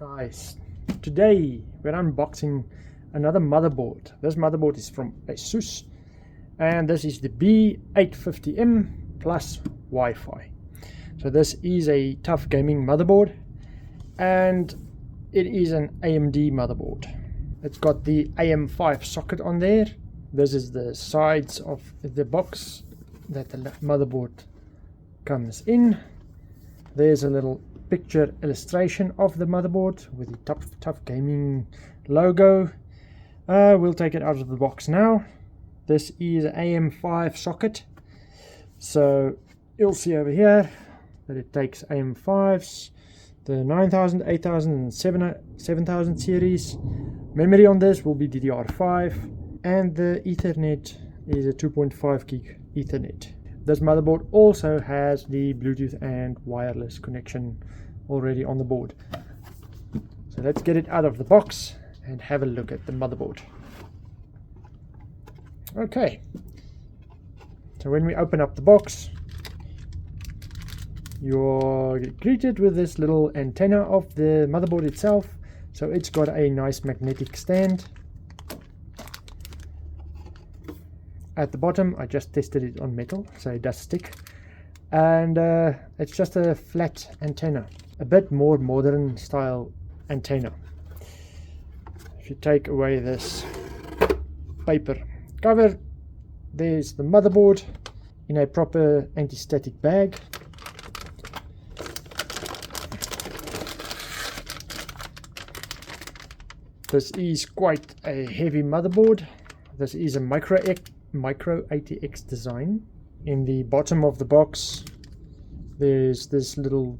Guys, today we're unboxing another motherboard. This motherboard is from Asus and this is the B850M-Plus WiFi. So this is a TUF gaming motherboard and it is an AMD motherboard. It's got the AM5 socket on there. This is the sides of the box that the motherboard comes in. There's a little picture illustration of the motherboard with the TUF gaming logo. We'll take it out of the box now. This is an AM5 socket, so you'll see over here that it takes AM5s, the 9000, 8000 and 7000 series. Memory on this will be DDR5 and the Ethernet is a 2.5 gig Ethernet. This motherboard also has the Bluetooth and wireless connection already on the board. So let's get it out of the box and have a look at the motherboard. Okay, so when we open up the box, you're greeted with this little antenna of the motherboard itself. So it's got a nice magnetic stand. At the bottom, I just tested it on metal, so it does stick. And it's just a flat antenna, a bit more modern style antenna. If you take away this paper cover, there's the motherboard in a proper anti-static bag. This is quite a heavy motherboard. This is a micro ATX design. In the bottom of the box there's this little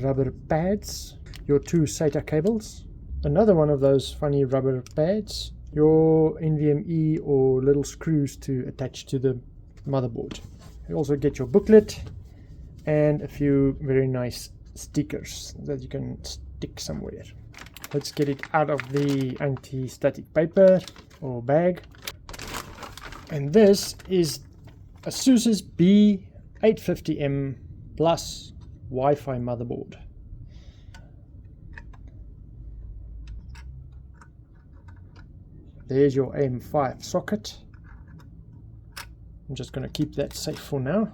rubber pads, your two SATA cables, another one of those funny rubber pads, your NVMe or little screws to attach to the motherboard. You also get your booklet and a few very nice stickers that you can stick somewhere. Let's get it out of the anti-static paper or bag. And this is Asus's B850M-Plus WiFi motherboard. There's your AM5 socket. I'm just going to keep that safe for now.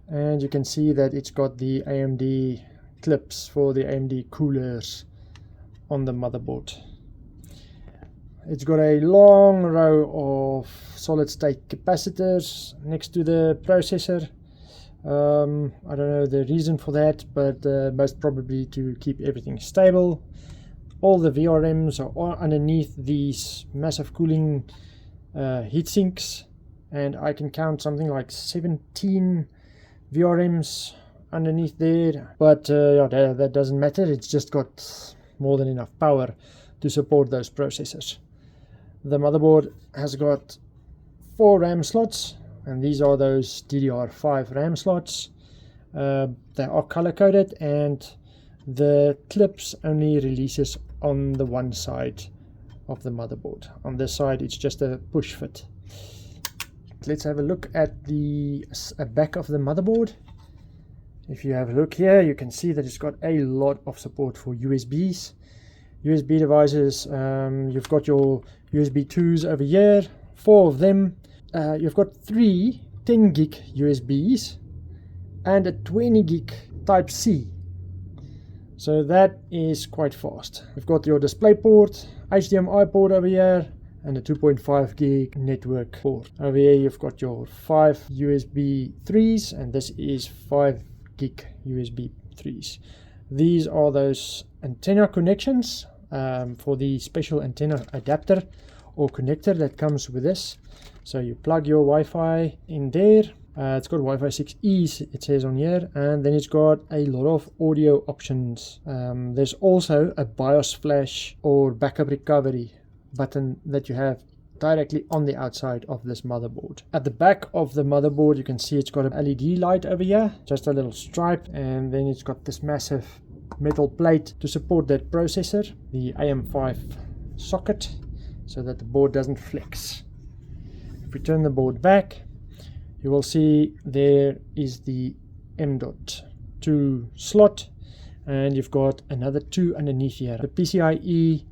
And you can see that it's got the AMD clips for the AMD coolers on the motherboard. It's got a long row of solid state capacitors next to the processor. I don't know the reason for that, but most probably to keep everything stable. All the VRMs are underneath these massive cooling heat sinks, and I can count something like 17 VRMs underneath there, but yeah, that doesn't matter. It's just got more than enough power to support those processors. The motherboard has got 4 RAM slots, and these are those DDR5 RAM slots. They are color coded, and the clips only releases on the one side of the motherboard. On this side it's just a push fit. Let's have a look at the back of the motherboard. If you have a look here, you can see that it's got a lot of support for USBs. USB devices, you've got your USB 2s over here, 4 of them. You've got 3 10 gig USBs and a 20 gig type C. So that is quite fast. We've got your display port, HDMI port over here, and a 2.5 gig network port. Over here you've got your 5 USB 3s, and this is 5 gig USB 3s. These are those antenna connections for the special antenna adapter or connector that comes with this. So you plug your Wi-Fi in there. It's got Wi-Fi 6E, it says on here, and then it's got a lot of audio options. There's also a BIOS flash or backup recovery button that you have directly on the outside of this motherboard. At the back of the motherboard you can see it's got an LED light over here, just a little stripe, and then it's got this massive metal plate to support that processor, the AM5 socket, so that the board doesn't flex. If we turn the board back, you will see there is the M.2 slot, and you've got another 2 underneath here. The PCIe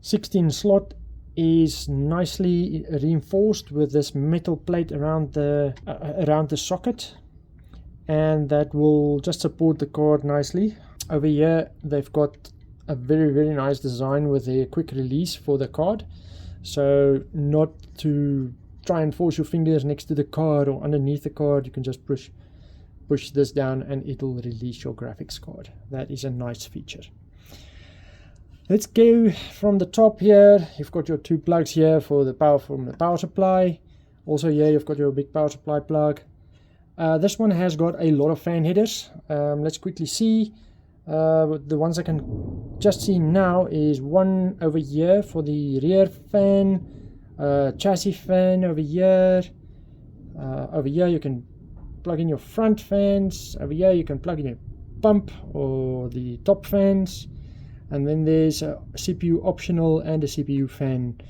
16 slot is nicely reinforced with this metal plate around the socket, and that will just support the card nicely. Over here they've got a very nice design with a quick release for the card, so not to try and force your fingers next to the card or underneath the card. You can just push this down and it'll release your graphics card. That is a nice feature. Let's go from the top here. You've got your 2 plugs here for the power from the power supply. Also here you've got your big power supply plug. This one has got a lot of fan headers. Let's quickly see. The ones I can just see now is one over here for the rear fan, chassis fan over here. Over here you can plug in your front fans. Over here you can plug in your pump or the top fans. And then there's a CPU optional and a CPU fan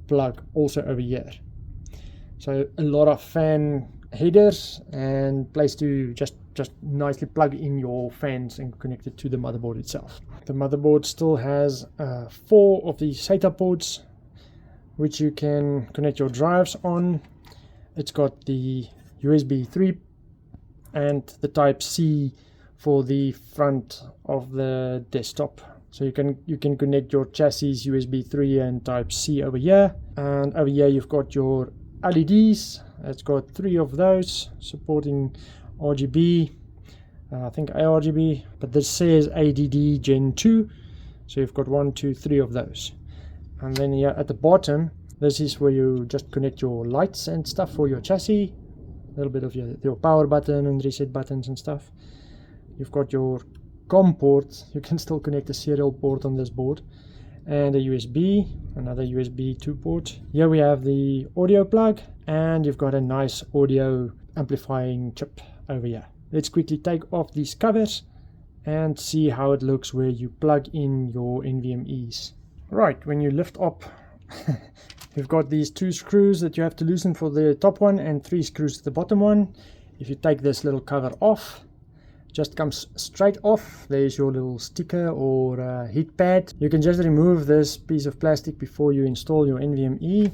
plug also over here. So a lot of fan headers and place to just nicely plug in your fans and connect it to the motherboard itself. The motherboard still has 4 of the SATA ports which you can connect your drives on. It's got the USB 3 and the type C for the front of the desktop. So you can connect your chassis USB 3 and type C over here, and over here you've got your LEDs. It's got 3 of those supporting RGB, I think ARGB, but this says ADD Gen 2, so you've got 1, 2, 3 of those. And then here at the bottom, this is where you just connect your lights and stuff for your chassis, a little bit of your power button and reset buttons and stuff. You've got your COM port. You can still connect a serial port on this board, and a USB, another USB 2 port. Here we have the audio plug, and you've got a nice audio amplifying chip over here. Let's quickly take off these covers and see how it looks where you plug in your NVMe's. Right, when you lift up you've got these 2 screws that you have to loosen for the top one and 3 screws to the bottom one. If you take this little cover off, just comes straight off. There's your little sticker or heat pad. You can just remove this piece of plastic before you install your NVMe.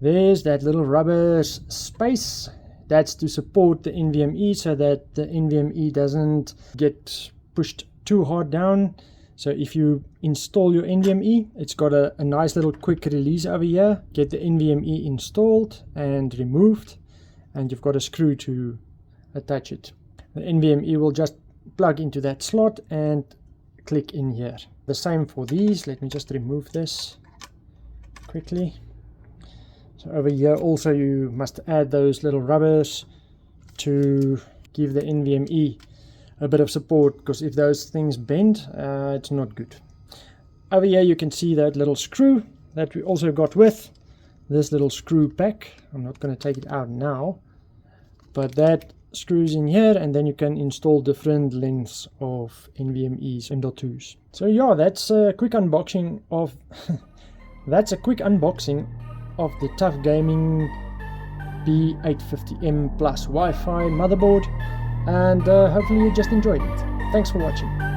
There's that little rubber space. That's to support the NVMe so that the NVMe doesn't get pushed too hard down. So if you install your NVMe, it's got a nice little quick release over here. Get the NVMe installed and removed, and you've got a screw to attach it. The NVMe will just plug into that slot and click in here. The same for these. Let me just remove this quickly. So over here also you must add those little rubbers to give the NVMe a bit of support, because if those things bend, it's not good. Over here you can see that little screw that we also got with this little screw pack. I'm not going to take it out now, but that screws in here, and then you can install different lengths of NVMe's M.2s. So yeah, that's a quick unboxing of that's a quick unboxing of the TUF Gaming B850M Plus Wi-Fi motherboard, and hopefully you just enjoyed it. Thanks for watching.